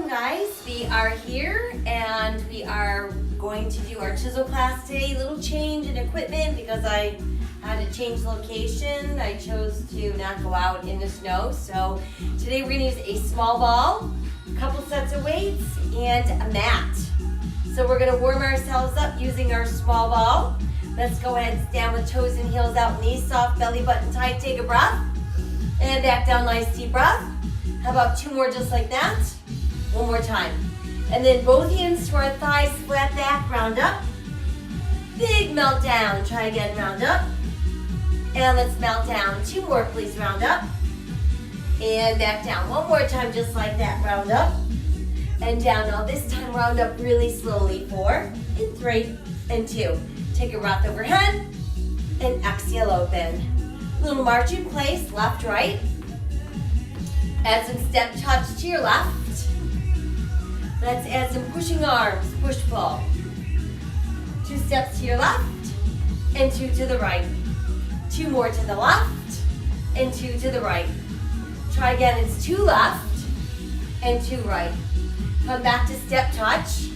welcome guys. We are here and we are going to do our chisel class today. Little change in equipment because I had to change location. I chose to not go out in the snow. So today we're going to use a small ball, a couple sets of weights, and a mat. So we're going to warm ourselves up using our small ball. Let's go ahead and stand with toes and heels out, knees soft, belly button tight. Take a breath and back down, nice deep breath. How about two more just like that? One more time. And then both hands to our thighs, flat back, round up. Big melt down. Try again, round up. And let's melt down. Two more, please, round up. And back down. One more time, just like that, round up. And down. Now this time, round up really slowly. 4, and 3, and 2. Take a breath overhead, and exhale, open. Little march in place, left, right. Add some step touch to your left. Let's add some pushing arms, push pull. 2 steps to your left and 2 to the right. 2 more to the left and 2 to the right. Try again, it's 2 left and 2 right. Come back to step touch.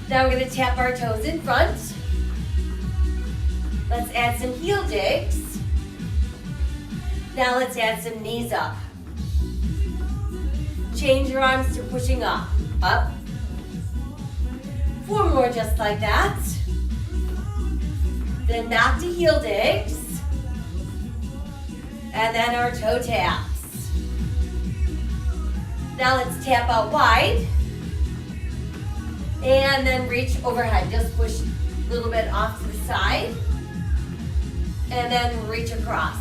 Now we're going to tap our toes in front. Let's add some heel digs. Now let's add some knees up. Change your arms to pushing up. Up. 4 more just like that. Then back to heel digs. And then our toe taps. Now let's tap out wide. And then reach overhead. Just push a little bit off to the side. And then reach across.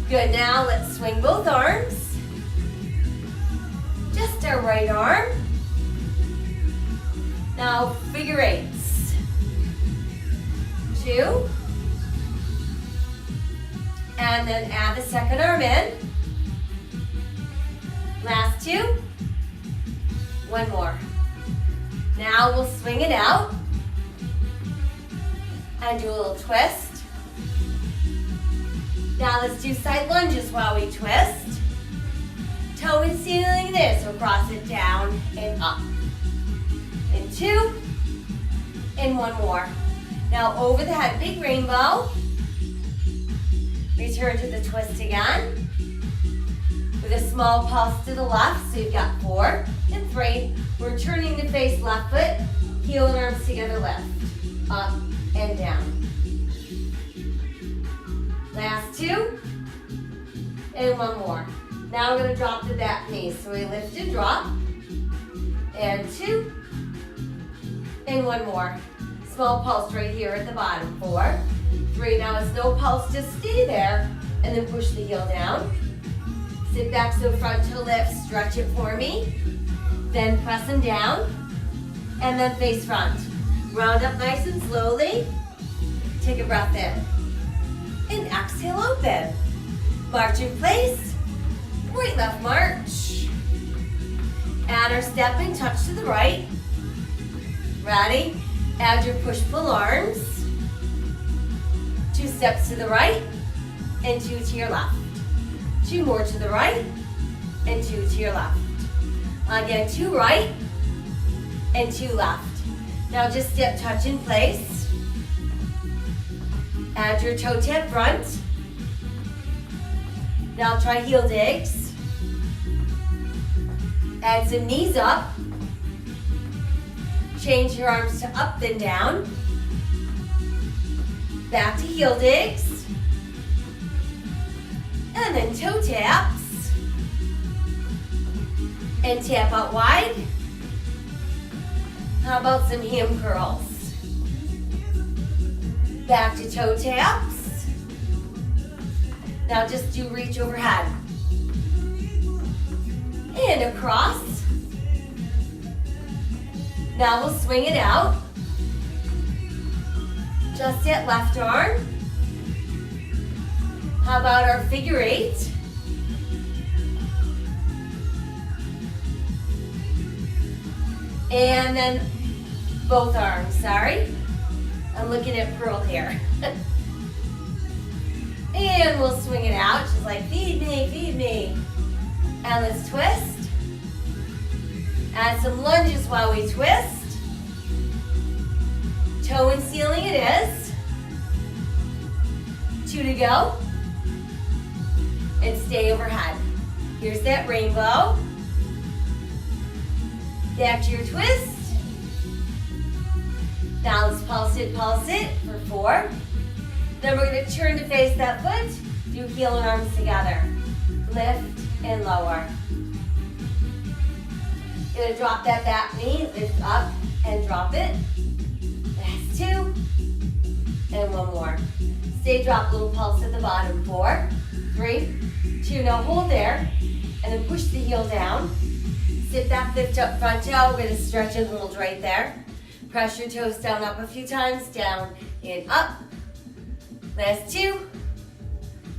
Good, now let's swing both arms. Just our right arm. Now figure eights. 2. And then add the second arm in. Last 2. 1 more. Now we'll swing it out. And do a little twist. Now let's do side lunges while we twist. Toe and ceiling this, or cross it down and up. And 2, and 1 more. Now over the head, big rainbow. Return to the twist again. With a small pulse to the left, so you've got 4 and 3. We're turning to face left foot, heel and arms together, lift. Up and down. Last 2, and 1 more. Now we're going to drop the back knee. So we lift and drop, and 2, and 1 more. Small pulse right here at the bottom. 4, 3. Now it's no pulse, just stay there, and then push the heel down. Sit back so front toe lift, stretch it for me. Then press them down, and then face front. Round up nice and slowly. Take a breath in. And exhale, open. March in place. Right, left, march. Add our step and touch to the right. Ready? Add your push-pull arms. 2 steps to the right and 2 to your left. 2 more to the right and 2 to your left. Again, 2 right and 2 left. Now just step touch in place. Add your toe tap front. Now try heel digs. Add some knees up. Change your arms to up and down. Back to heel digs. And then toe taps. And tap out wide. How about some ham curls? Back to toe taps. Now just do reach overhead. And across. Now we'll swing it out. Just that left arm. How about our figure 8? And then both arms, sorry. I'm looking at Pearl here. And we'll swing it out, She's like, feed me, feed me. And let's twist. Add some lunges while we twist. Toe and ceiling it is. 2 to go. And stay overhead. Here's that rainbow. Back to your twist. Now let's pulse it for 4. Then we're going to turn to face that foot. Do heel and arms together. Lift and lower. You're going to drop that back knee, lift up and drop it. That's 2. And 1 more. Stay drop, little pulse at the bottom. 4, 3, 2. Now hold there. And then push the heel down. Sit that lift up front toe. We're going to stretch and hold right there. Press your toes down, up a few times. Down and up. Last 2.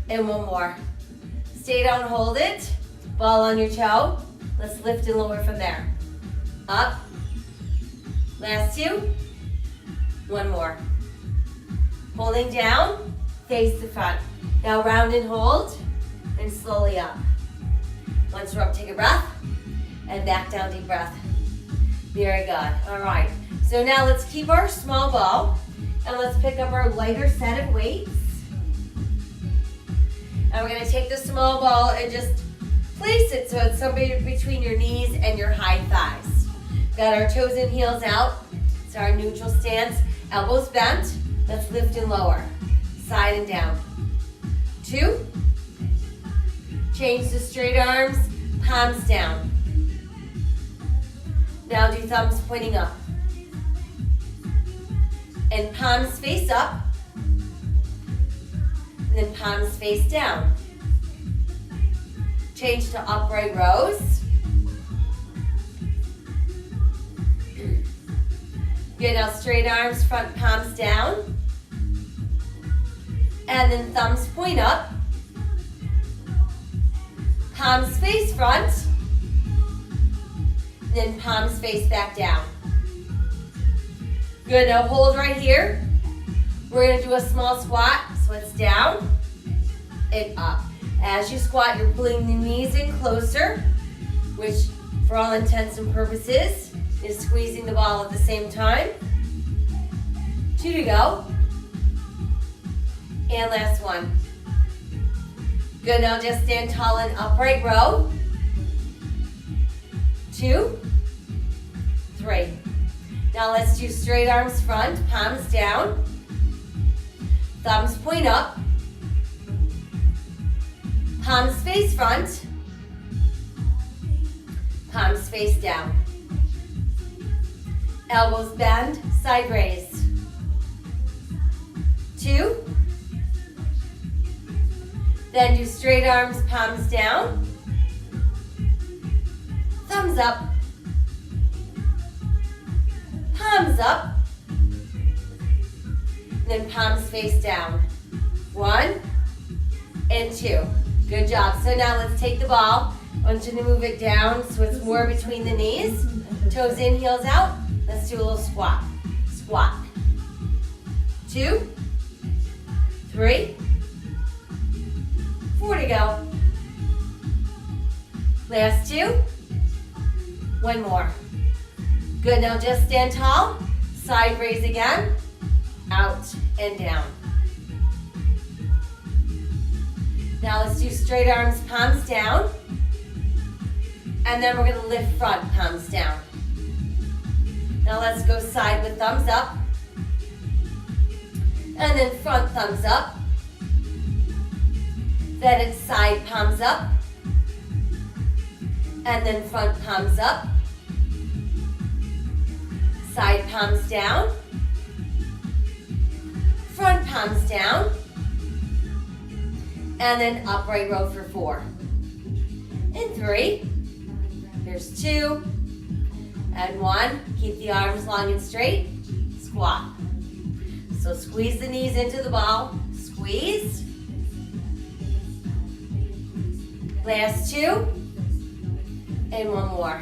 And 1 more. Stay down, hold it. Ball on your toe. Let's lift and lower from there. Up. Last 2. 1 more. Holding down, face the front. Now round and hold, and slowly up. Once we're up, take a breath, and back down, deep breath. Very good. All right. So now let's keep our small ball, and let's pick up our lighter set of weights. And we're going to take the small ball and just place it so it's somewhere between your knees and your high thighs. Got our toes and heels out. It's our neutral stance. Elbows bent. Let's lift and lower. Side and down. 2. Change to straight arms. Palms down. Now do thumbs pointing up. And palms face up. And then palms face down. Change to upright rows. Good, now straight arms, front palms down. And then thumbs point up. Palms face front. And then palms face back down. Good, now hold right here. We're going to do a small squat. So it's down and up. As you squat, you're pulling the knees in closer, which for all intents and purposes is squeezing the ball at the same time. 2 to go. And last 1. Good, now just stand tall in upright row. 2, 3. Now let's do straight arms front, palms down. Thumbs point up. Palms face front. Palms face down. Elbows bend, side raise. 2. Then do straight arms, palms down. Thumbs up. Palms up. Then palms face down. 1 and 2. Good job. So now let's take the ball. I want you to move it down so it's more between the knees. Toes in, heels out. Let's do a little squat. Squat. 2, 3, 4 to go. Last 2. 1 more. Good, now just stand tall. Side raise again. Out and down. Now let's do straight arms, palms down. And then we're going to lift front, palms down. Now let's go side with thumbs up. And then front thumbs up. Then it's side palms up. And then front palms up. Side palms down. Front palms down. And then upright row for 4. And 3. There's 2. And 1. Keep the arms long and straight. Squat. So squeeze the knees into the ball. Squeeze. Last 2. And 1 more.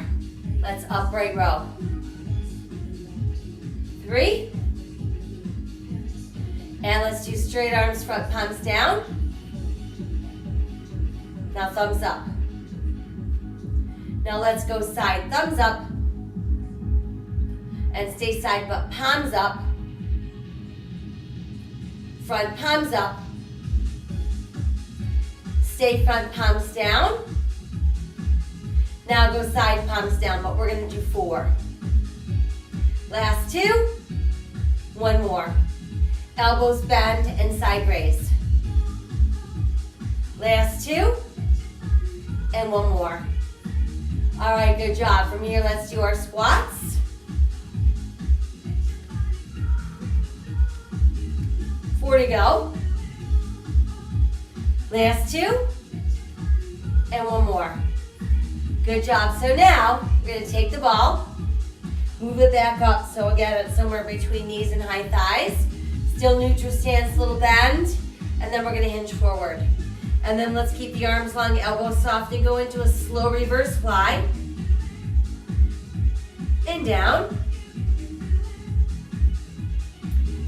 Let's upright row. 3. And let's do straight arms, front palms down. Now thumbs up. Now let's go side thumbs up. And stay side but palms up. Front palms up. Stay front palms down. Now go side palms down, but we're gonna do 4. Last 2. 1 more. Elbows bend and side raise. Last 2. And 1 more. All right, good job. From here, let's do our squats. 4 to go. Last 2. And 1 more. Good job. So now, we're going to take the ball, move it back up. So again, it's somewhere between knees and high thighs. Still neutral stance, little bend. And then we're going to hinge forward. And then let's keep the arms long, elbows soft, and go into a slow reverse fly. And down.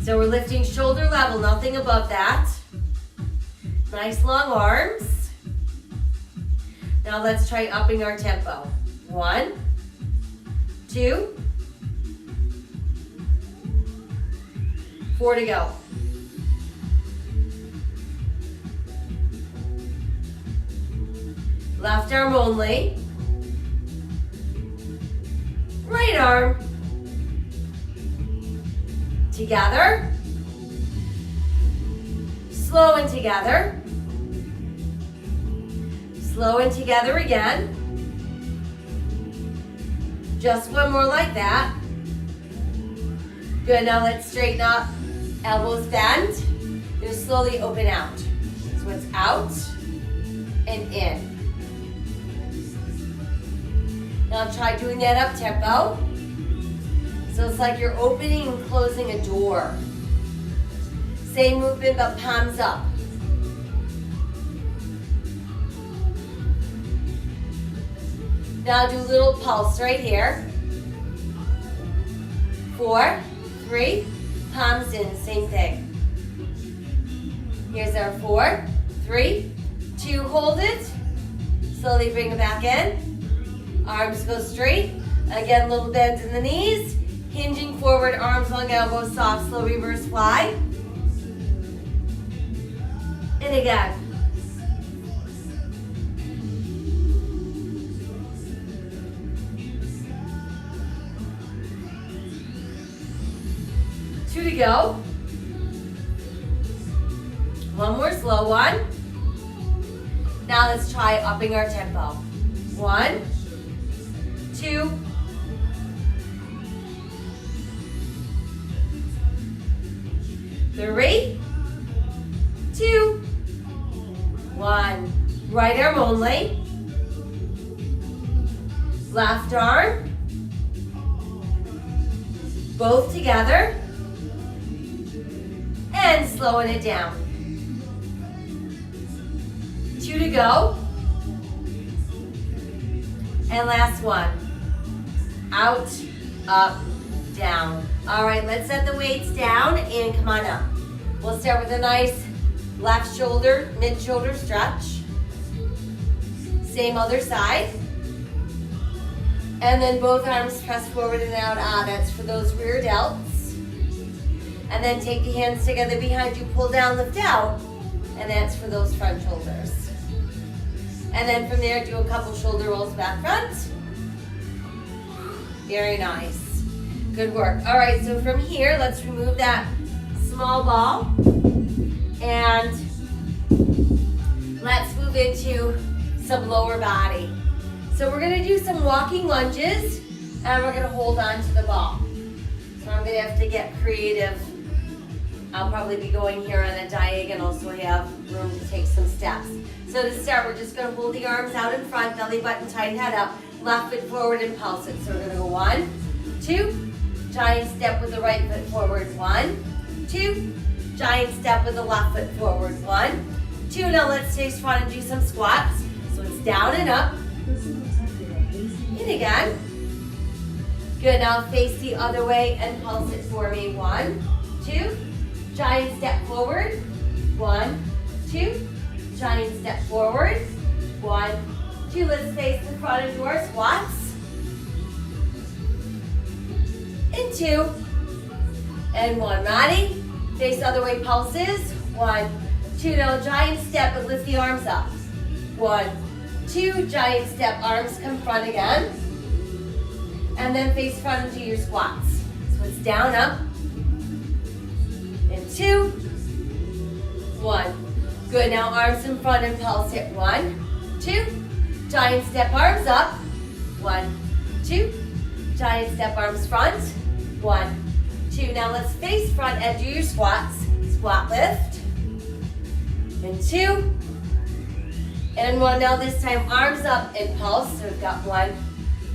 So we're lifting shoulder level, nothing above that. Nice long arms. Now let's try upping our tempo. 1, 2, 4 to go. Left arm only. Right arm. Together. Slow and together. Slow and together again. Just 1 more like that. Good, now let's straighten up. Elbows bend. You're gonna slowly open out. So it's out and in. Now try doing that up tempo. So it's like you're opening and closing a door. Same movement, but palms up. Now do a little pulse right here. 4, 3, palms in, same thing. Here's our 4, 3, 2, hold it. Slowly bring it back in. Arms go straight. Again, little bend in the knees. Hinging forward, arms long, elbows soft, slow reverse fly. And again. Two to go. One more slow one. Now let's try upping our tempo. 1, 2, 3, 2, 1. Right arm only. Left arm. Both together. And slowing it down. 2 to go. And last one. Out, up, down. All right, let's set the weights down and come on up. We'll start with a nice left shoulder, mid-shoulder stretch. Same other side. And then both arms press forward and out. That's for those rear delts. And then take the hands together behind you, pull down, lift out. And that's for those front shoulders. And then from there, do a couple shoulder rolls back front. Very nice. Good work. All right, so from here, let's remove that small ball. And let's move into some lower body. So we're gonna do some walking lunges, and we're gonna hold on to the ball. So I'm gonna have to get creative. I'll probably be going here on a diagonal so we have room to take some steps. So to start, we're just gonna hold the arms out in front, belly button tight, head up, left foot forward and pulse it. So we're gonna go 1, 2, giant step with the right foot forward, 1, 2, giant step with the left foot forward, 1, 2. Now let's stay strong and do some squats. So it's down and up. And again. Good, now face the other way and pulse it for me. 1, 2, giant step forward. 1, 2, giant step forward. 1, 2, let's face the front and do our squats. And 2, and 1. Ready? Face the other way, pulses. 1, 2, now giant step and lift the arms up. 1, 2, giant step, arms come front again. And then face front and do your squats. So it's down, up, and 2, 1. Good, now arms in front and pulse it. 1, 2, giant step, arms up. 1, 2, giant step, arms front. 1, 2, now let's face front and do your squats. Squat lift. And 2, and 1. Now this time arms up and pulse. So we've got 1,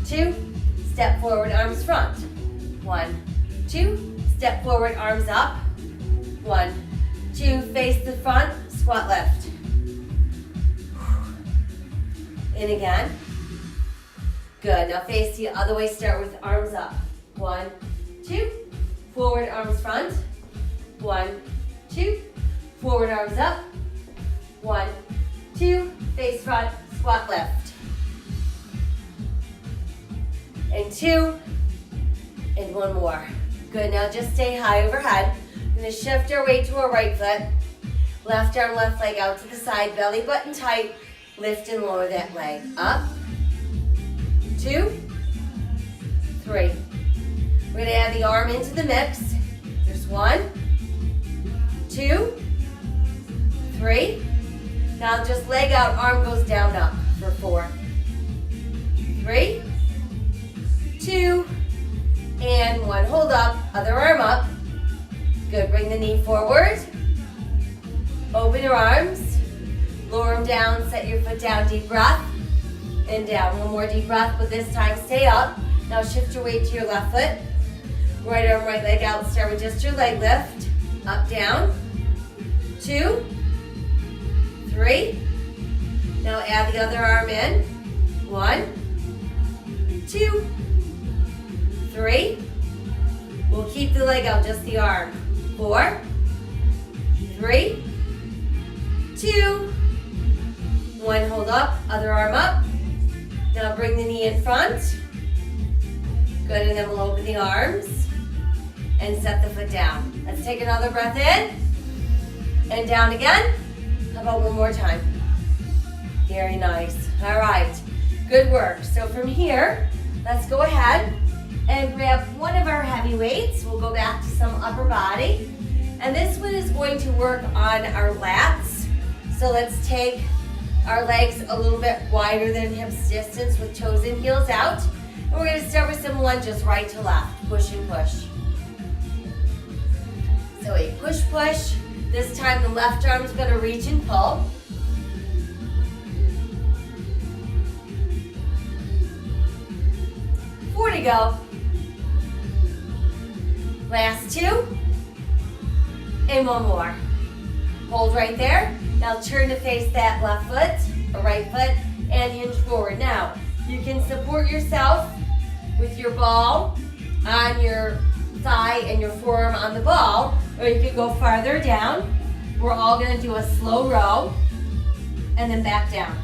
2, step forward, arms front. 1, 2, step forward, arms up. 1, 2, face the front, squat lift. In again. Good, now face the other way, start with arms up. 1, 2, forward, arms front. 1, 2, forward, arms up. 1, 2, face front, squat lift. And 2, and 1 more. Good, now just stay high overhead. We're gonna shift our weight to our right foot. Left arm, left leg out to the side, belly button tight. Lift and lower that leg. Up, 2, 3. We're gonna add the arm into the mix. There's 1, 2, 3. Now just leg out, arm goes down, up for 4, 3, 2, and 1. Hold up, other arm up. Good, bring the knee forward. Open your arms, lower them down, set your foot down, deep breath, and down. One more deep breath, but this time stay up. Now shift your weight to your left foot. Right arm, right leg out, start with just your leg lift. Up, down, 2, 3. Now add the other arm in. 1, 2, 3. We'll keep the leg out, just the arm. 4, 3, 2, 1. Hold up, other arm up. Now bring the knee in front. Good, and then we'll open the arms and set the foot down. Let's take another breath in and down again. How about one more time? Very nice. All right, good work. So from here, let's go ahead and grab one of our heavy weights. We'll go back to some upper body. And this one is going to work on our lats. So let's take our legs a little bit wider than hips distance with toes and heels out. And we're gonna start with some lunges, right to left, push and push. So a push, push. This time the left arm's gonna reach and pull. Four to go. Last 2. And 1 more. Hold right there. Now turn to face that left foot, or right foot, and hinge forward. Now, you can support yourself with your ball on your thigh and your forearm on the ball, or you can go farther down. We're all gonna do a slow row, and then back down.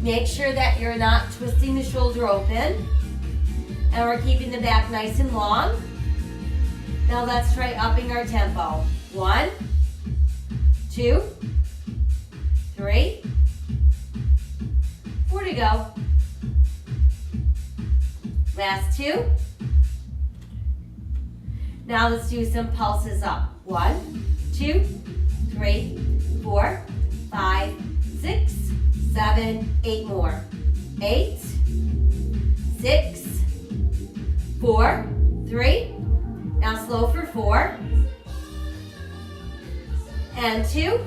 Make sure that you're not twisting the shoulder open, and we're keeping the back nice and long. Now let's try upping our tempo. 1, 2, 3, 4 to go. Last 2. Now let's do some pulses up. 1, 2, 3, 4, 5, 6, 7, 8 more. 8, 6, 4, 3. Now slow for 4. And 2.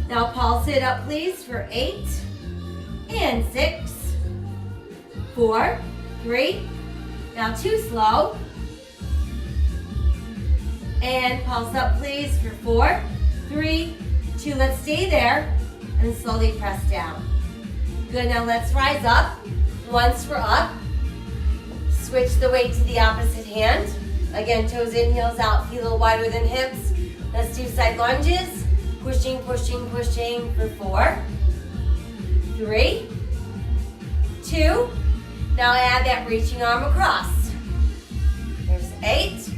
Now pulse it up please for 8. And 6. 4, 3. Now 2 slow. And pulse up please for 4, 3, 2. Let's stay there and slowly press down. Good, now let's rise up. Once we're up, switch the weight to the opposite hand. Again, toes in, heels out, feet a little wider than hips. Let's do side lunges. Pushing, pushing, pushing for 4, 3, 2. Now add that reaching arm across. There's 8,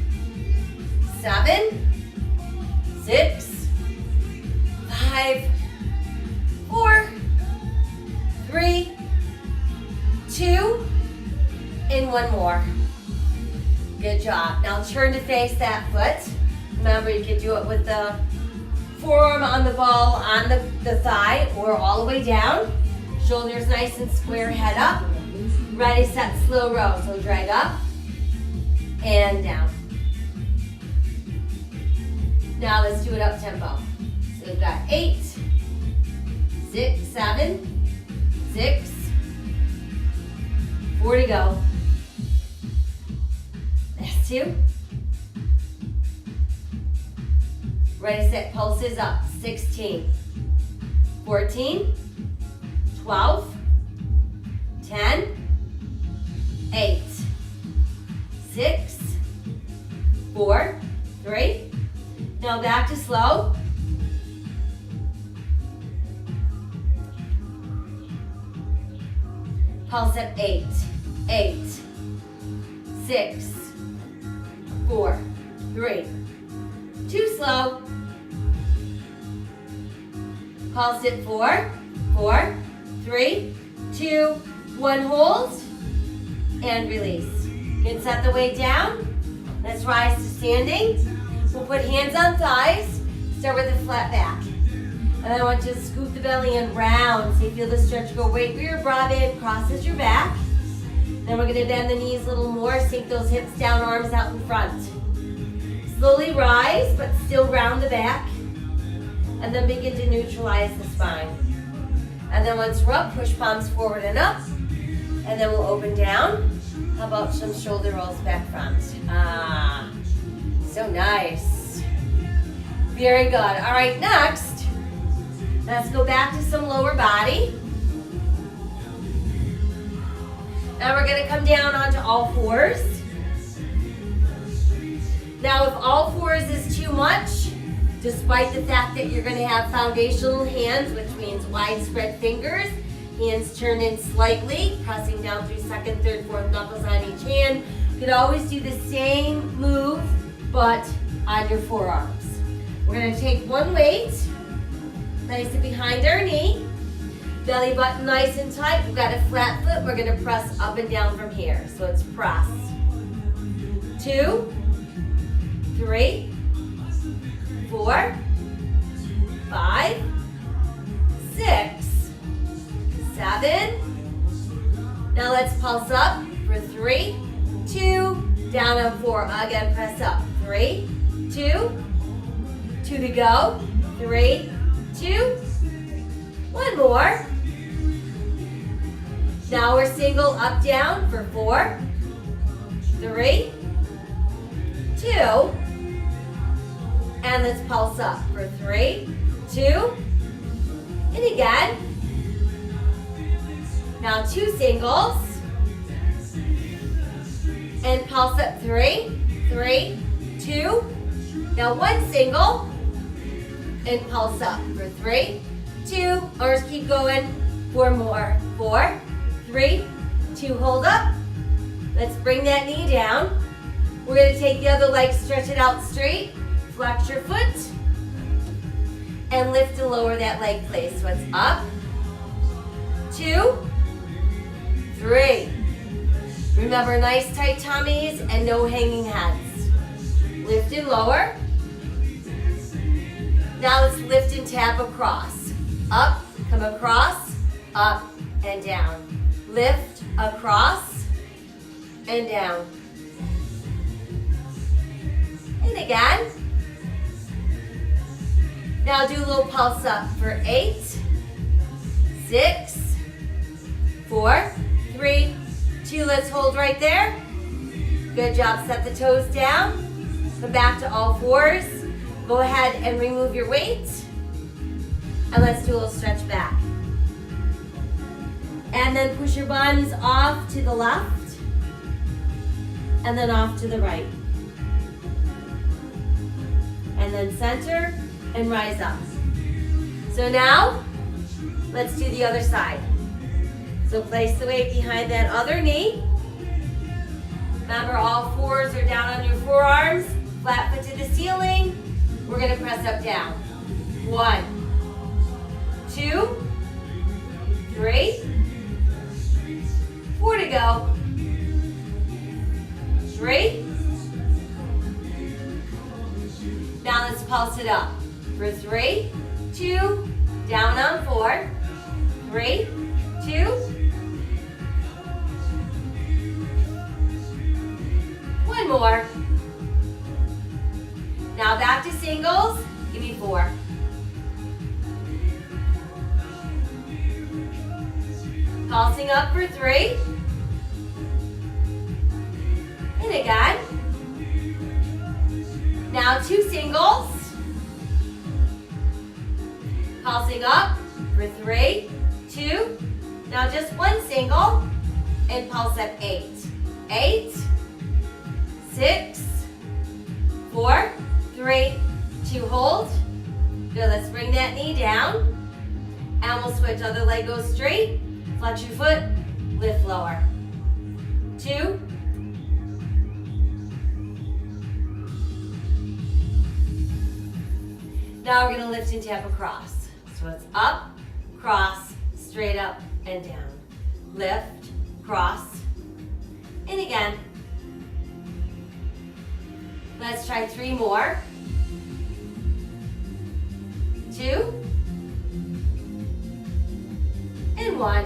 7, 6, 5, 4, 3, 2, and 1 more. Good job. Now turn to face that foot. Remember, you can do it with the forearm on the ball on the thigh or all the way down. Shoulders nice and square, head up. Ready, set, slow row. So drag up and down. Now let's do it up tempo. So we've got 8, 6, 7, 6, 4 to go. That's 2. Ready, set, pulses up. 16, 14, 12, 10, 8, 6, 4, 3. Now back to slow. Pulse up. 8, 8, 6, 4, 3. Too slow. Pulse it. 4, 4, 3, 2, 1. Hold and release. Good. Set the weight down. Let's rise to standing. We'll put hands on thighs. Start with a flat back. And I want you to scoop the belly in round. So you feel the stretch go right where your bra band crosses your back. Then we're going to bend the knees a little more. Sink those hips down, arms out in front. Slowly rise, but still round the back. And then begin to neutralize the spine. And then once we're up, push palms forward and up. And then we'll open down. How about some shoulder rolls back front? Ah, so nice. Very good. All right, next, let's go back to some lower body. Now we're going to come down onto all fours. Now if all fours is too much, despite the fact that you're going to have foundational hands, which means widespread fingers, hands turned in slightly, pressing down through second, third, fourth knuckles on each hand. You could always do the same move, but on your forearms. We're going to take one weight, place it behind our knee, belly button nice and tight. We've got a flat foot. We're going to press up and down from here. So it's press. 2, 3, 4, 5, 6, 7. Now let's pulse up for 3, 2, down on 4. Again, press up. 3, 2, 2 to go. 3, 2, 1 more. Now we're single up, down for 4, 3, 2. And let's pulse up for 3, 2, and again. Now 2 singles. And pulse up 3, 3, 2. Now 1 single. And pulse up for 3, 2. Or just keep going. 4 more. 4, 3, 2. Hold up. Let's bring that knee down. We're going to take the other leg, stretch it out straight. Flex your foot. And lift and lower that leg, please. So it's up. 2, 3. Remember, nice tight tummies and no hanging heads. Lift and lower. Now let's lift and tap across. Up, come across, up and down. Lift, across, and down. And again. Now do a little pulse up for 8, 6, 4, 3, 2. Let's hold right there. Good job. Set the toes down. Come back to all fours. Go ahead and remove your weight. And let's do a little stretch back. And then push your buns off to the left. And then off to the right. And then center and rise up. So now, let's do the other side. So place the weight behind that other knee. Remember, all fours are down on your forearms, flat foot to the ceiling. We're gonna press up, down. 1, 2, 3, 4 to go. 3. Now let's pulse it up. For 3, 2, down on 4, 3, 2, 1 more. Now back to singles, give me 4. Pulsing up for 3. And again. Now 2 singles. Pulsing up for 3, 2. Now just 1 single and pulse up 8. 8, 6, 4, 3, 2, hold. Good, let's bring that knee down. And we'll switch, other leg goes straight. Flex your foot, lift lower. 2. Now we're gonna lift and tap across. So it's up, cross, straight up and down. Lift, cross, and again. Let's try 3 more. 2, and 1.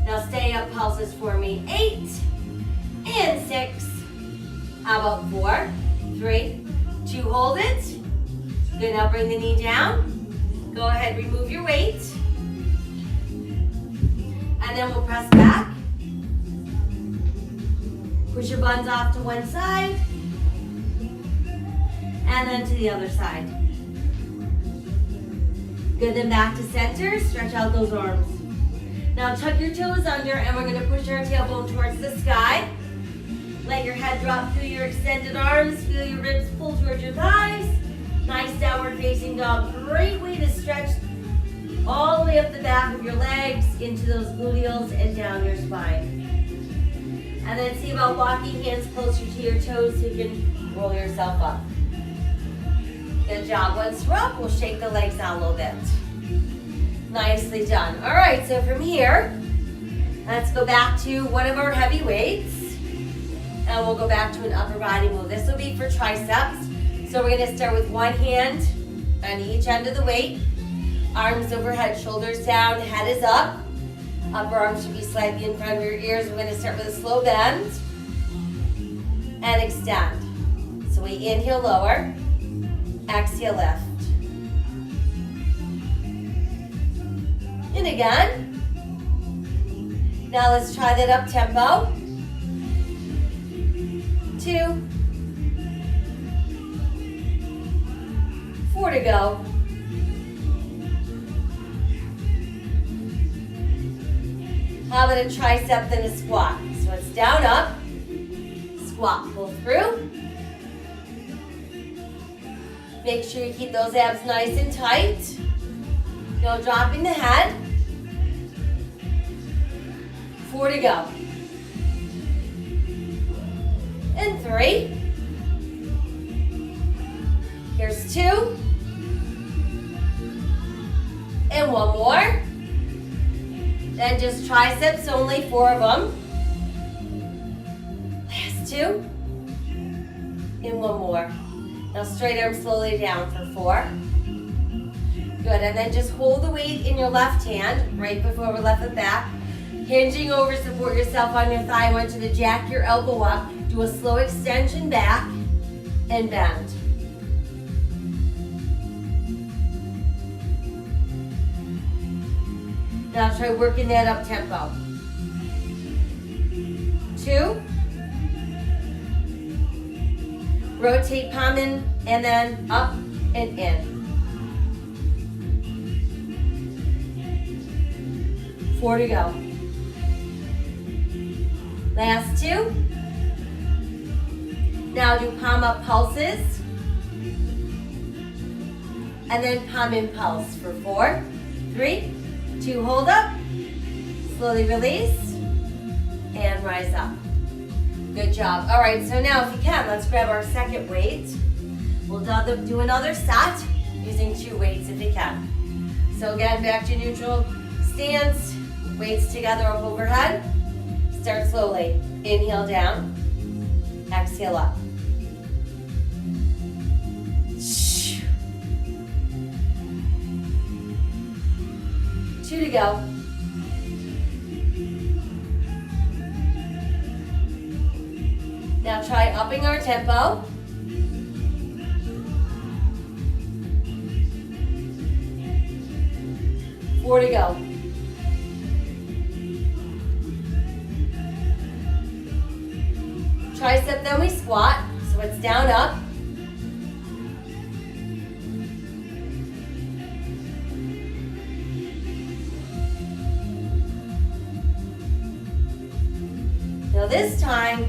Now stay up pulses for me. 8, and 6. How about 4, 3, 2, hold it. Good, now bring the knee down. Go ahead, remove your weight. And then we'll press back. Push your buns off to one side. And then to the other side. Good, then back to center. Stretch out those arms. Now tuck your toes under and we're gonna push our tailbone towards the sky. Let your head drop through your extended arms. Feel your ribs pull towards your thighs. Nice downward facing dog. Great way to stretch all the way up the back of your legs into those gluteals and down your spine. And then see about walking hands closer to your toes so you can roll yourself up. Good job. Once we're up, we'll shake the legs out a little bit. Nicely done. All right, so from here, let's go back to one of our heavy weights. And we'll go back to an upper body move. This will be for triceps. So we're gonna start with one hand on each end of the weight. Arms overhead, shoulders down, head is up. Upper arms should be slightly in front of your ears. We're gonna start with a slow bend and extend. So we inhale, lower, exhale, lift. And again. Now let's try that up tempo. 2, 4 to go. How about a tricep then a squat? So it's down, up, squat, pull through. Make sure you keep those abs nice and tight. No dropping the head. 4 to go. And 3. Here's 2. And 1 more. Then just triceps only, 4 of them. Last 2. And 1 more. Now straight arm slowly down for 4. Good, and then just hold the weight in your left hand, right before we left foot back. Hinging over, support yourself on your thigh. I want you to jack your elbow up. Do a slow extension back and bend. Now try working that up tempo. 2. Rotate palm in and then up and in. 4 to go. Last 2. Now do palm up pulses. and then palm in pulse for 4, 3, 2, hold up, slowly release, and rise up. Good job. All right, so now if you can, let's grab our second weight. We'll do another set using 2 weights if you can. So again, back to neutral stance, weights together up overhead. Start slowly. Inhale down, exhale up. 2 to go. Now try upping our tempo. 4 to go. Tricep, then we squat, so it's down, up. Now this time,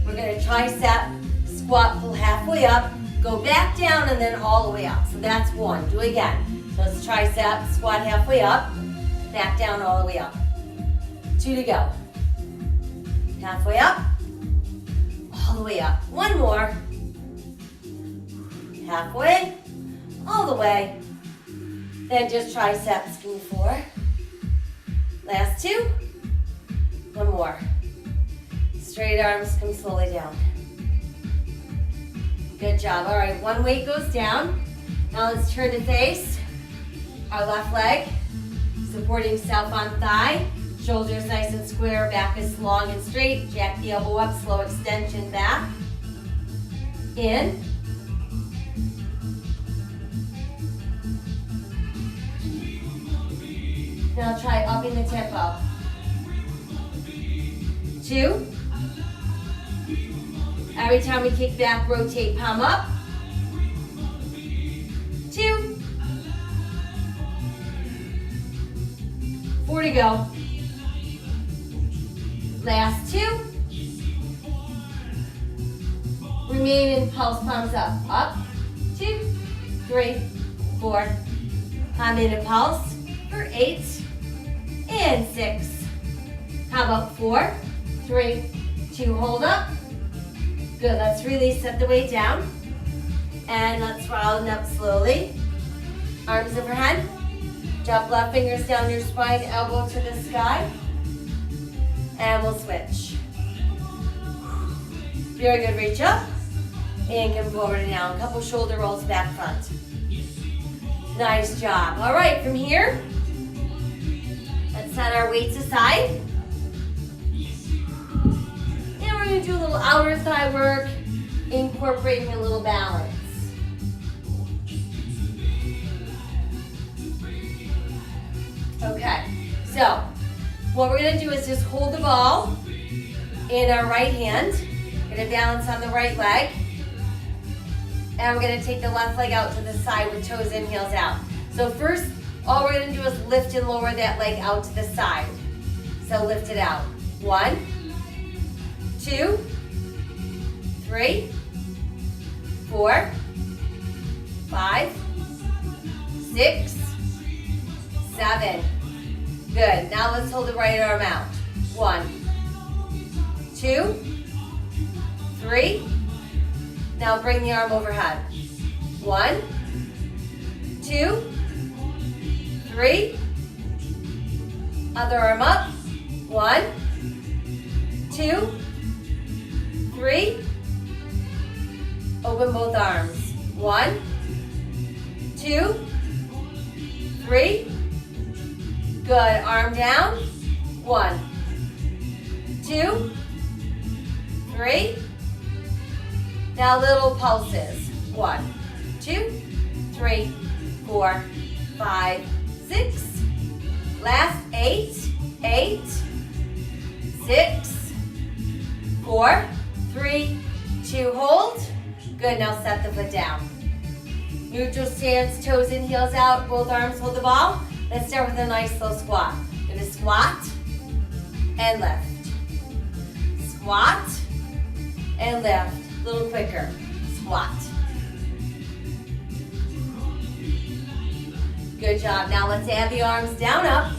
we're going to tricep, squat, pull halfway up, go back down, and then all the way up. So that's 1. Do it again. So it's tricep, squat halfway up, back down, all the way up. 2 to go. Halfway up, all the way up. 1 more. Halfway, all the way. Then just triceps, give me 4. Last 2. 1 more. Straight arms, come slowly down. Good job. All right, 1 weight goes down. Now let's turn to face our left leg, supporting self on thigh. Shoulders nice and square, back is long and straight. Jack the elbow up, slow extension back. In. Now try upping the tempo. 2. Every time we kick back, rotate, palm up. 2. 4 to go. Last 2. Remain in pulse, palms up. Up. 2, 3, 4. Palm in a pulse for 8 and 6. How about 4, 3, 2, hold up. Good, let's release, set the weight down. And let's round up slowly. Arms overhead. Drop left fingers down your spine, elbow to the sky. And we'll switch. Very good, reach up. And come forward and down. A couple shoulder rolls back front. Nice job. All right, from here, let's set our weights aside. And we're going to do a little outer thigh work, incorporating a little balance. Okay, so what we're going to do is just hold the ball in our right hand. We're going to balance on the right leg. And we're going to take the left leg out to the side with toes in, heels out. So first, all we're going to do is lift and lower that leg out to the side. So lift it out. 1, 2, 3, 4, 5, 6, 7. Good. Now let's hold the right arm out. 1, 2, 3. Now bring the arm overhead. 1, 2, 3. Other arm up. 1, 2, 3. Open both arms. 1, 2, 3. Good. Arm down. 1, 2, 3. Now little pulses. 1, 2, 3, 4, 5, 6. Last 8, 8, 6, 4, 3, 2, hold. Good, now set the foot down. Neutral stance, toes in, heels out, both arms hold the ball. Let's start with a nice slow squat. We're gonna squat and lift. Squat and lift. A little quicker. Squat. Good job. Now let's add the arms down, up.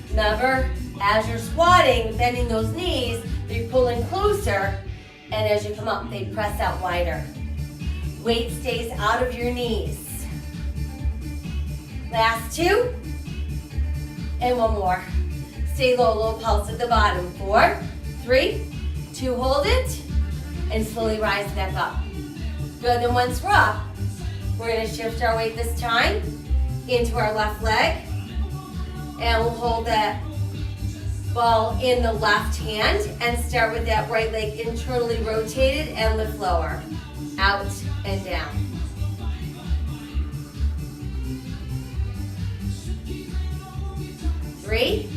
Remember, as you're squatting, bending those knees, you're pulling closer, and as you come up, they press out wider. Weight stays out of your knees. Last two, and one more. Stay low, low pulse at the bottom. 4, 3, 2, hold it, and slowly rise back up. Good, and once we're up, we're gonna shift our weight this time into our left leg, and we'll hold that ball in the left hand and start with that right leg internally rotated and lift lower, out and down. Three.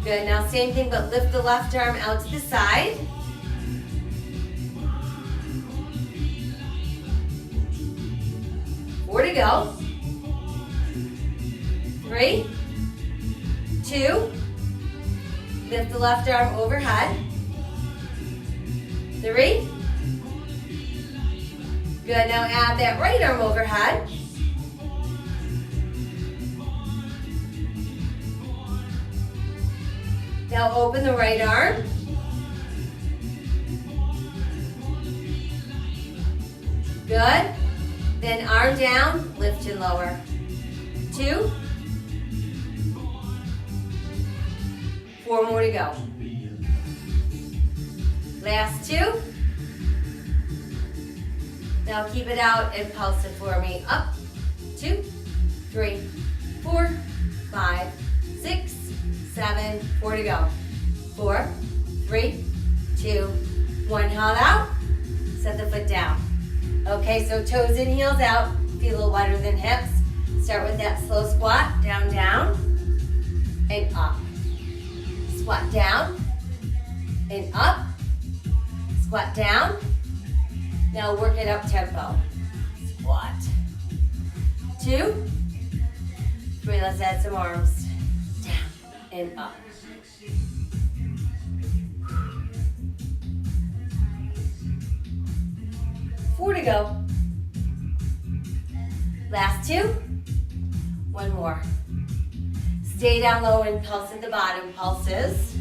Good, now same thing, but lift the left arm out to the side. 4 to go. 3, 2, lift the left arm overhead. 3. Good, now add that right arm overhead. 4. Now open the right arm. Good. Then arm down, lift and lower. 2. 4 more to go. Last 2. Now keep it out and pulse it for me. Up. 2, 3, 4, 5, 6, 7. 4 to go. 4, 3, 2, 1. Hold out. Set the foot down. Okay, so toes in, heels out. Feet a little wider than hips. Start with that slow squat. Down, down, and up. Squat down, and up. Squat down. Now work it up tempo. Squat. 2, 3, let's add some arms. Down and up. 4 to go. Last 2. 1 more. Stay down low and pulse at the bottom. Pulses.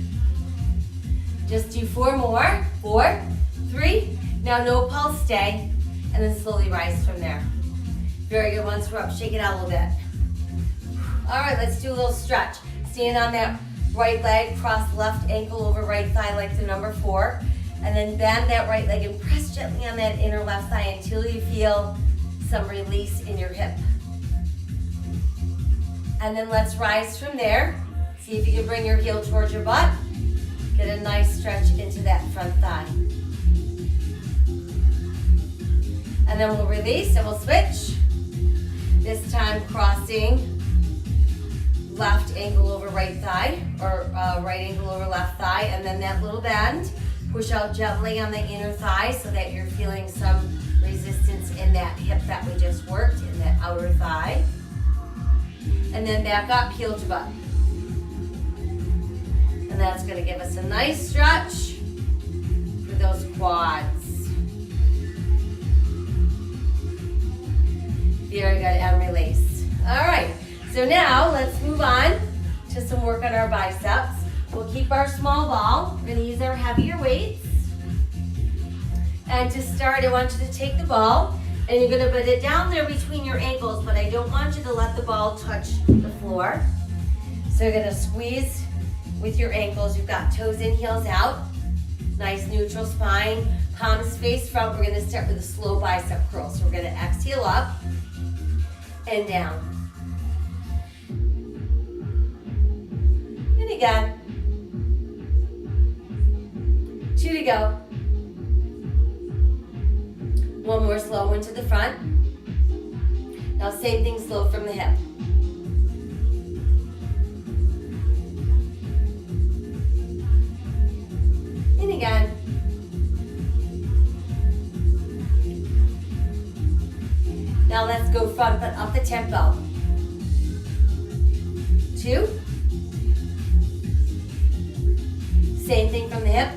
Just do 4 more. 4, 3. Now no pulse, stay. And then slowly rise from there. Very good. Once we're up, shake it out a little bit. All right, let's do a little stretch. Stand on that right leg, cross left ankle over right thigh like the number 4. And then bend that right leg and press gently on that inner left thigh until you feel some release in your hip. And then let's rise from there. See if you can bring your heel towards your butt. Get a nice stretch into that front thigh. And then we'll release and we'll switch. This time crossing left ankle over right thigh, or right ankle over left thigh, and then that little bend. Push out gently on the inner thigh so that you're feeling some resistance in that hip that we just worked, in that outer thigh. And then back up, heel to butt. And that's going to give us a nice stretch for those quads. Very good, and release. All right, so now let's move on to some work on our biceps. We'll keep our small ball. We're going to use our heavier weights. And to start, I want you to take the ball and you're going to put it down there between your ankles, but I don't want you to let the ball touch the floor. So you're going to squeeze with your ankles. You've got toes in, heels out. Nice neutral spine. Palms face front. We're going to start with a slow bicep curl. So we're going to exhale up and down. And again. 2 to go. 1 more slow one to the front. Now same thing, slow from the hip. And again. Now let's go front, but up the tempo. 2. Same thing from the hip.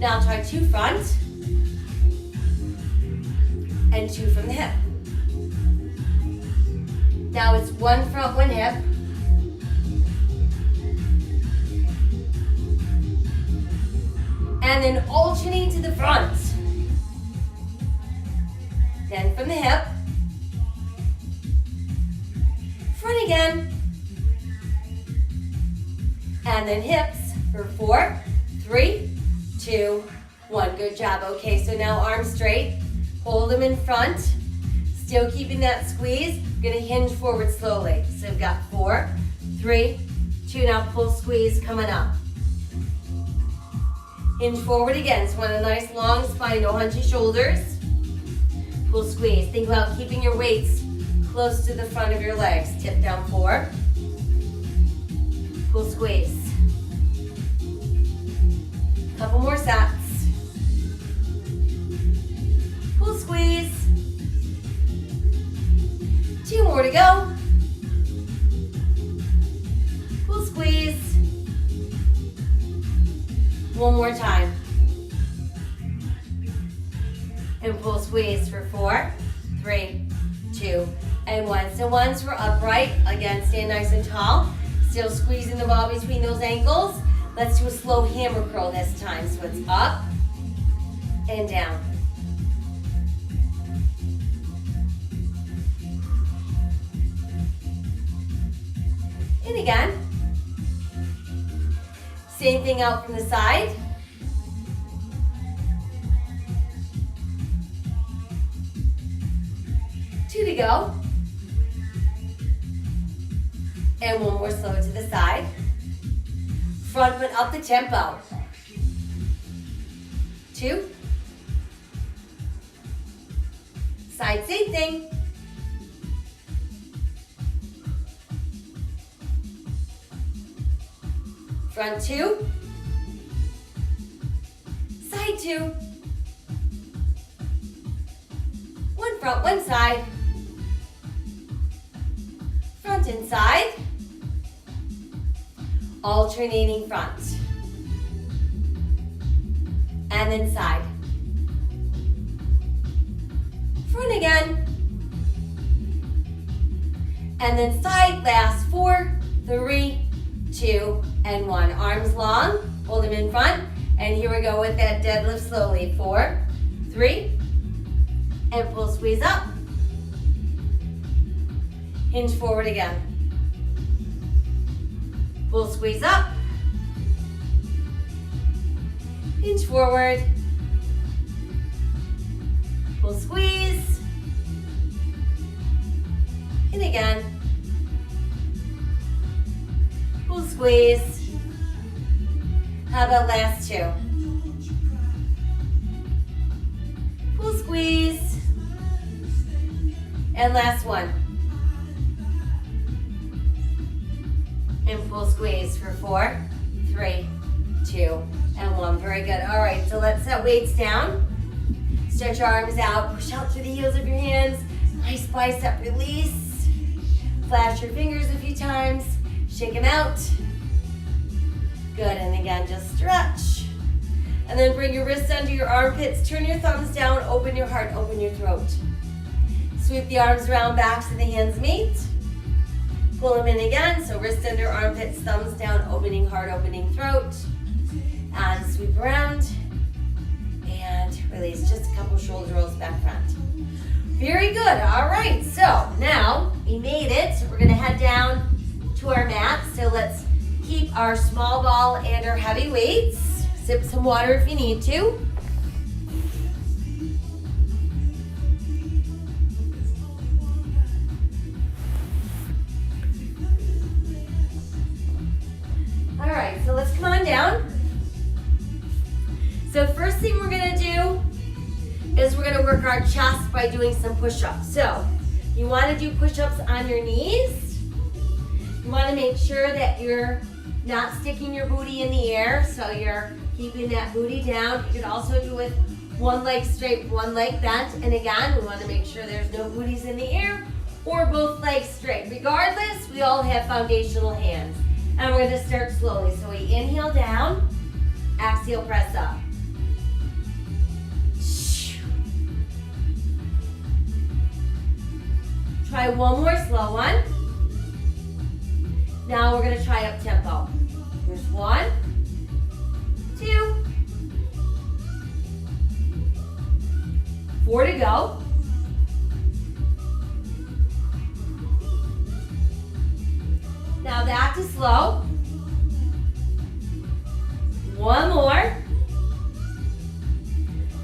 Now try 2 front and 2 from the hip. Now it's 1 front, 1 hip. And then alternate to the front. Then from the hip. Front again. And then hips for 4, 3, 2, 1. Good job. Okay, so now arms straight. Hold them in front. Still keeping that squeeze. We're going to hinge forward slowly. So we've got 4, 3, 2. Now pull, squeeze, coming up. Hinge forward again. So want a nice long spine, no hunchy shoulders. Pull, squeeze. Think about keeping your weights close to the front of your legs. Tip down 4. Pull, squeeze. Couple more sets. Pull, squeeze. 2 more to go. Pull, squeeze. 1 more time. And pull, squeeze for 4, 3, 2, and 1. So once we're upright, again, stand nice and tall. Still squeezing the ball between those ankles. Let's do a slow hammer curl this time. So it's up and down. And again. Same thing out from the side. Two to go. And 1 more slow to the side. Front foot up the tempo. 2. Side, same thing. Front 2. Side 2. 1 front, 1 side. Front and side. Alternating front. And then side. Front again. And then side, last 4, 3, 2, and 1. Arms long, hold them in front. And here we go with that deadlift slowly. 4, 3, and pull, squeeze up. Hinge forward again. Pull, squeeze up. Hinge forward. Pull, squeeze. And again. Pull, squeeze. How about last 2? Pull, squeeze. And last 1. And pull, squeeze for 4, 3, 2, and 1. Very good. All right, so let's set weights down. Stretch your arms out. Push out through the heels of your hands. Nice bicep release. Flash your fingers a few times. Shake them out. Good, and again, just stretch. And then bring your wrists under your armpits. Turn your thumbs down. Open your heart. Open your throat. Sweep the arms around back so the hands meet. Pull them in again, so wrist under armpits, thumbs down, opening heart, opening throat. And sweep around. And release, just a couple shoulder rolls back front. Very good, all right, so now we made it. We're gonna head down to our mat. So let's keep our small ball and our heavy weights. Sip some water if you need to. All right, so let's come on down. So first thing we're gonna do is we're gonna work our chest by doing some push-ups. So you wanna do push-ups on your knees. You wanna make sure that you're not sticking your booty in the air, so you're keeping that booty down. You can also do it with one leg straight, one leg bent. And again, we wanna make sure there's no booties in the air or both legs straight. Regardless, we all have foundational hands. And we're gonna start slowly. So we inhale down, exhale, press up. Try one more slow one. Now we're gonna try up tempo. Here's 1, 2, 4 to go. Now back to slow. 1 more.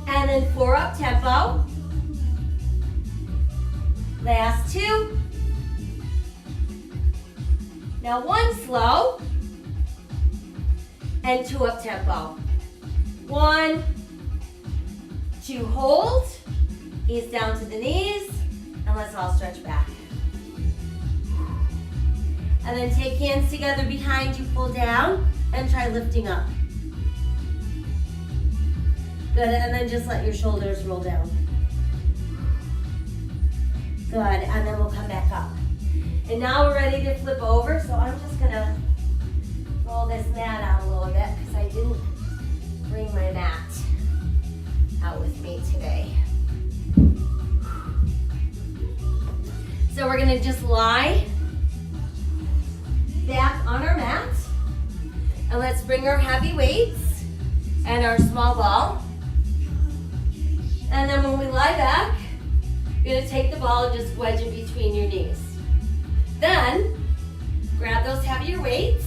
And then 4 up tempo. Last 2. Now 1 slow. And 2 up tempo. 1, 2 hold. Ease down to the knees. And let's all stretch back. And then take hands together behind you, pull down, and try lifting up. Good, and then just let your shoulders roll down. Good, and then we'll come back up. And now we're ready to flip over, so I'm just gonna roll this mat out a little bit because I didn't bring my mat out with me today. So we're gonna just lie back on our mat, and let's bring our heavy weights and our small ball. And then when we lie back, you're gonna take the ball and just wedge it between your knees. Then, grab those heavier weights.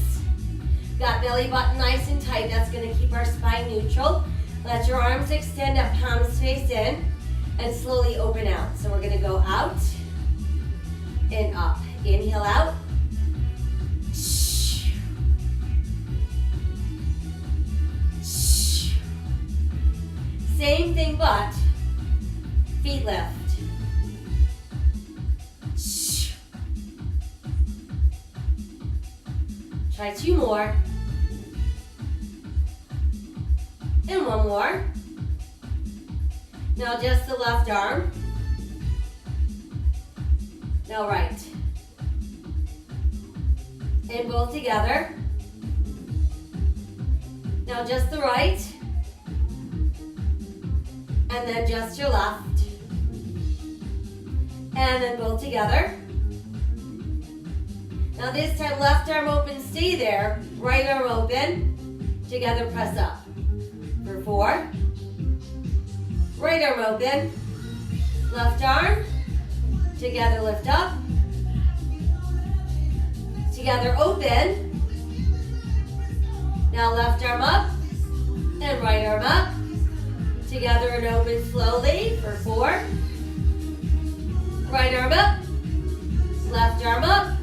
Got belly button nice and tight. That's gonna keep our spine neutral. Let your arms extend up, palms face in, and slowly open out. So we're gonna go out and up. Inhale out. Same thing, but feet lift. Try 2 more. And 1 more. Now just the left arm. Now right. And both together. Now just the right. And then just your left. And then both together. Now this time, left arm open, stay there. Right arm open. Together, press up. For 4. Right arm open. Left arm. Together, lift up. Together, open. Now left arm up. And right arm up. Together and open slowly for 4. Right arm up. Left arm up.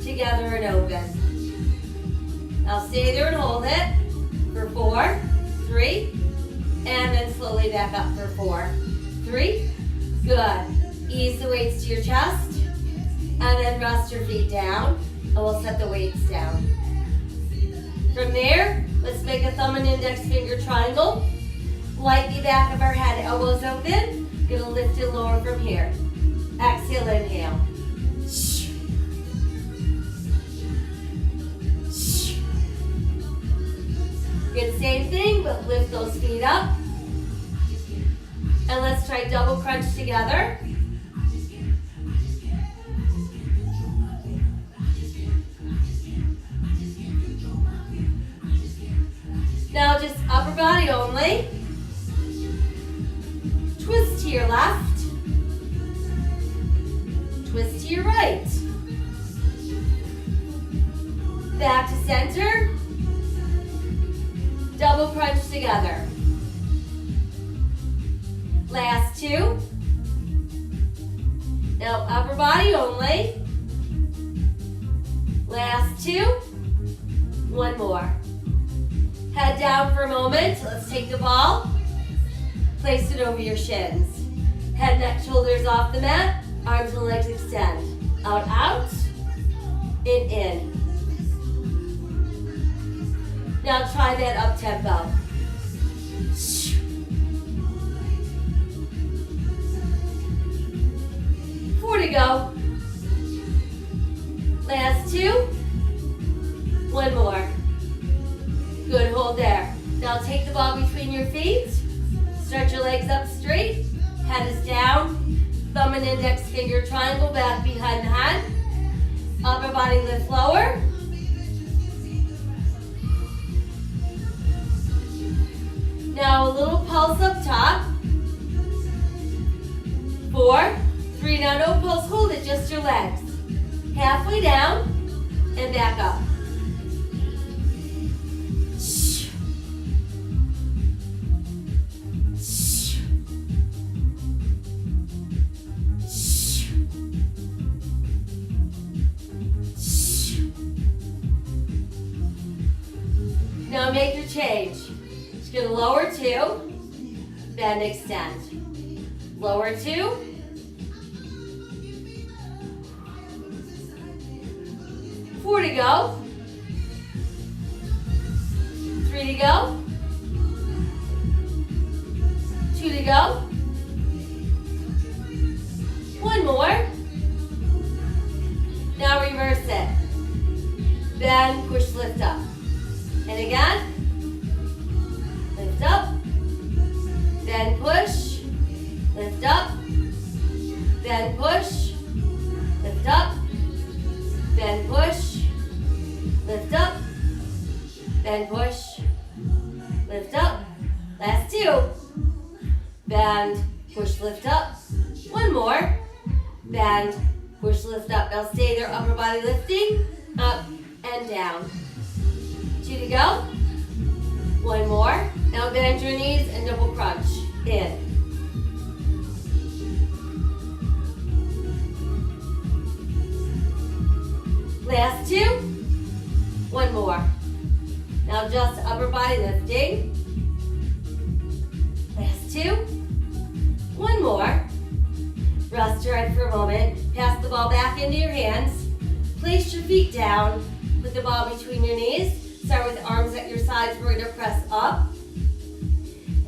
Together and open. Now stay there and hold it for 4, 3, and then slowly back up for 4, 3. Good. Ease the weights to your chest, and then rest your feet down, and we'll set the weights down. From there, let's make a thumb and index finger triangle. Light the back of our head, elbows open. Gonna lift and lower from here. Exhale, inhale. Good, same thing, but lift those feet up. And let's try double crunch together. Now just upper body only. Twist to your left. Twist to your right. Back to center. Double crunch together. Last 2. Now upper body only. Last 2. 1 more. Head down for a moment. Let's take the ball. Place it over your shins. Head, neck, shoulders off the mat. Arms and legs extend. Out, out. In. Now try that up tempo. 4 to go. Last 2. 1 more. Good, hold there. Now take the ball between your feet. Stretch your legs up straight. Head is down. Thumb and index finger triangle back behind the head. Upper body lift lower. Now a little pulse up top. 4, 3, now no pulse, hold it, just your legs. Halfway down and back up. Now make your change. Just gonna lower 2, bend, extend. Lower 2. Four to go. 3 to go. 2 to go. 1 more. Now reverse it. Bend, push, lift up. And again. Lift up. Bend, push. Lift up. Bend, push. Lift up. Bend, push. Lift up. Bend, push. Lift up. Last 2. Bend, push, lift up. 1 more. Bend, push, lift up. Now stay there, upper body lifting. Up and down. 2 to go. 1 more. Now bend your knees and double crunch. In. Last 2. 1 more. Now just upper body lifting. Last 2. 1 more. Rest your head for a moment. Pass the ball back into your hands. Place your feet down. Put the ball between your knees. Start with arms at your sides. We're going to press up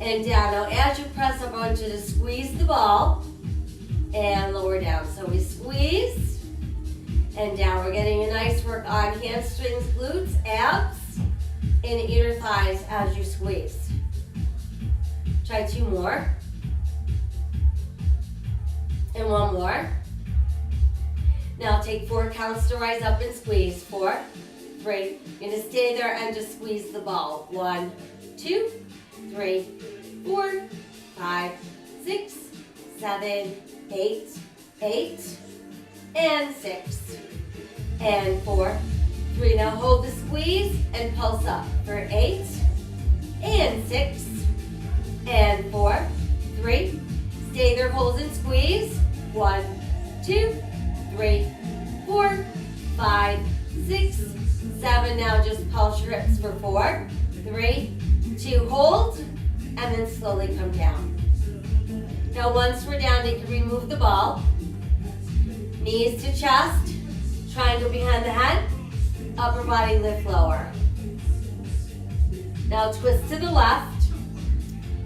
and down. Now as you press up, I want you to squeeze the ball and lower down. So we squeeze and down. We're getting a nice work on hamstrings, glutes, abs, and inner thighs as you squeeze. Try 2 more. And 1 more. Now take 4 counts to rise up and squeeze. 4, 3. You're going to stay there and just squeeze the ball. 1, 2, 3, 4, 5, 6, 7, 8, 8, and 6, and 4, 3. Now hold the squeeze and pulse up for 8, and 6, and 4, 3. Stay there, hold and squeeze. 1, 2, 3, 4, 5, 6, 7. Now just pulse your hips for 4, 3, 2. Hold, and then slowly come down. Now once we're down, you can remove the ball. Knees to chest, triangle behind the head, upper body lift lower. Now twist to the left,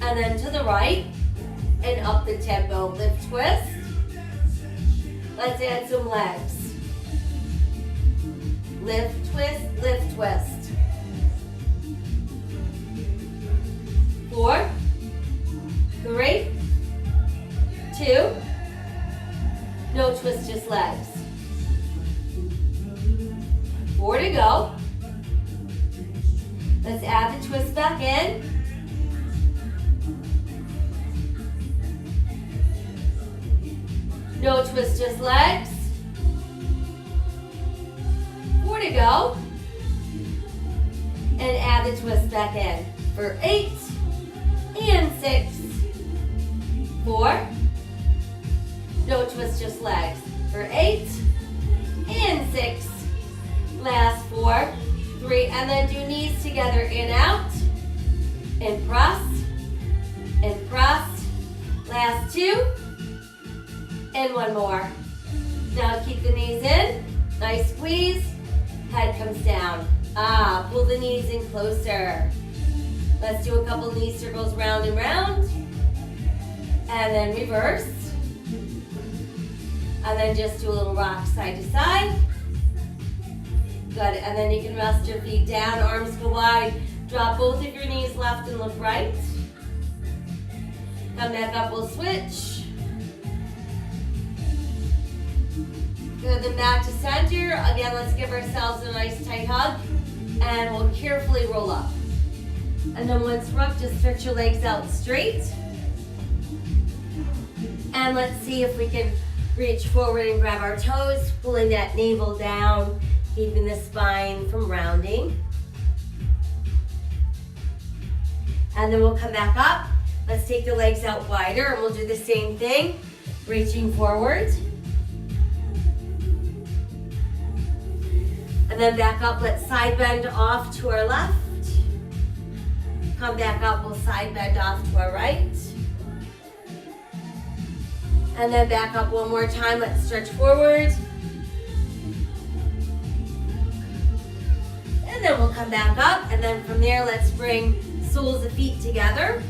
and then to the right, and up the tempo. Lift, twist. Let's add some legs. Lift, twist, lift, twist. 4, 3, 2. No twist, just legs. 4 to go. Let's add the twist back in. No twist, just legs. 4 to go. And add the twist back in for 8 and 6. 4. No twist, just legs for 8 and 6. Last 4, 3, and then do knees together, in, out, and press, and press. Last 2, and 1 more. Now keep the knees in, nice squeeze, head comes down. Pull the knees in closer. Let's do a couple knee circles round and round, and then reverse. And then just do a little rock side to side. Good, and then you can rest your feet down, arms go wide. Drop both of your knees left and look right. Come back up, we'll switch. Good, then back to center. Again, let's give ourselves a nice tight hug, and we'll carefully roll up. And then once we're up, just stretch your legs out straight. And let's see if we can reach forward and grab our toes, pulling that navel down, keeping the spine from rounding. And then we'll come back up. Let's take the legs out wider, and we'll do the same thing, reaching forward. And then back up, let's side bend off to our left. Come back up, we'll side bend off to our right. And then back up one more time, let's stretch forward. And then we'll come back up, and then from there, let's bring soles of feet together.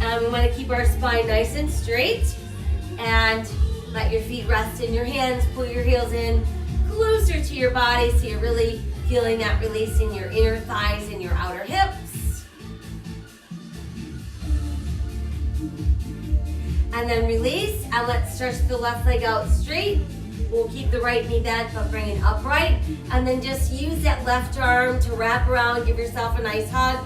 And we want to keep our spine nice and straight. And let your feet rest in your hands. Pull your heels in closer to your body so you're really feeling that release in your inner thighs and your outer hips. And then release, and let's stretch the left leg out straight. We'll keep the right knee bent, but bring it upright. And then just use that left arm to wrap around, give yourself a nice hug.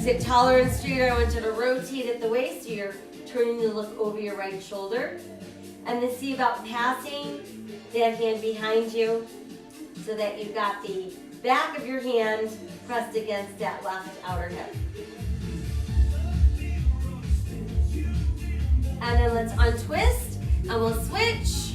Sit taller and straighter. I want you to rotate at the waist, so you're turning to look over your right shoulder. And then see about passing that hand behind you so that you've got the back of your hand pressed against that left outer hip. And then let's untwist, and we'll switch.